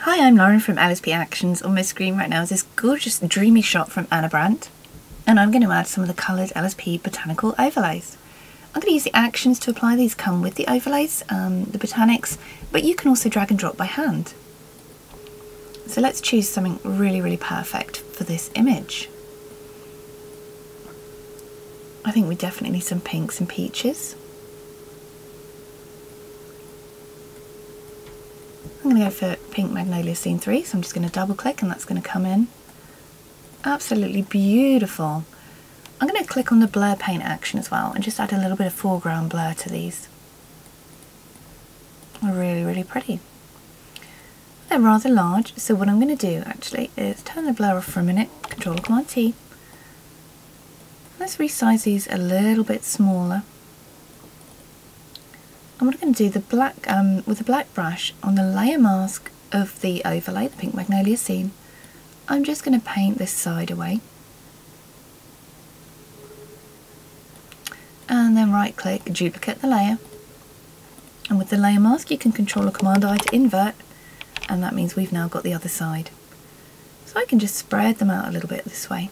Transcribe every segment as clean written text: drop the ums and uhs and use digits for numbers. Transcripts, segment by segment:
Hi, I'm Lauren from LSP Actions. On my screen right now is this gorgeous dreamy shot from Ana Brandt, and I'm going to add some of the coloured LSP Botanical Overlays. I'm going to use the actions to apply these come with the overlays, the botanics, but you can also drag and drop by hand. So let's choose something really perfect for this image. I think we definitely need some pinks and peaches. I'm going to go for Pink Magnolia Scene 3, so I'm just going to double click and that's going to come in. Absolutely beautiful. I'm going to click on the blur paint action as well and just add a little bit of foreground blur to these. Really pretty. They're rather large, so what I'm going to do actually is turn the blur off for a minute, Control Command T. Let's resize these a little bit smaller. And what I'm going to do with the black brush on the layer mask of the overlay, the Pink Magnolia Scene, I'm just going to paint this side away. And then right click, duplicate the layer. And with the layer mask you can Control or Command I to invert, and that means we've now got the other side. So I can just spread them out a little bit this way.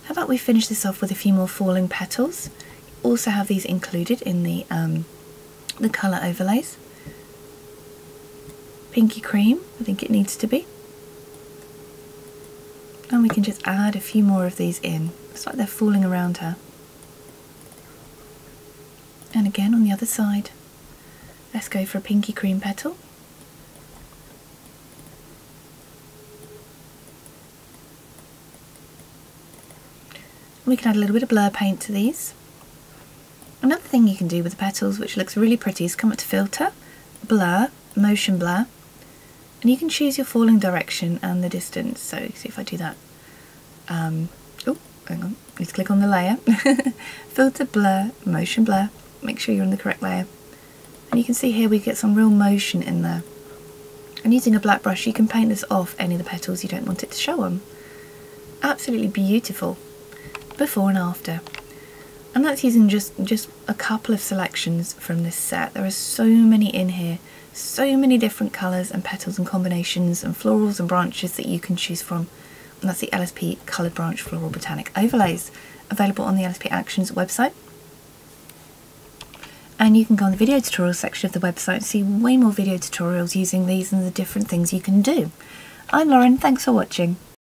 How about we finish this off with a few more falling petals? Also have these included in the colour overlays. Pinky cream, I think it needs to be. And we can just add a few more of these in. It's like they're falling around her. And again on the other side. Let's go for a pinky cream petal. We can add a little bit of blur paint to these. Another thing you can do with the petals, which looks really pretty, is come up to Filter, Blur, Motion Blur, and you can choose your falling direction and the distance. So see if I do that. Oh, hang on, I need to click on the layer. Filter, Blur, Motion Blur. Make sure you're on the correct layer. And you can see here we get some real motion in there. And using a black brush you can paint this off any of the petals you don't want it to show on. Absolutely beautiful. Before and after. And that's using just a couple of selections from this set. There are so many in here, so many different colours and petals and combinations and florals and branches that you can choose from. And that's the LSP Coloured Branch Floral Botanic Overlays, available on the LSP Actions website. And you can go on the video tutorial section of the website and see way more video tutorials using these and the different things you can do. I'm Lauren, thanks for watching.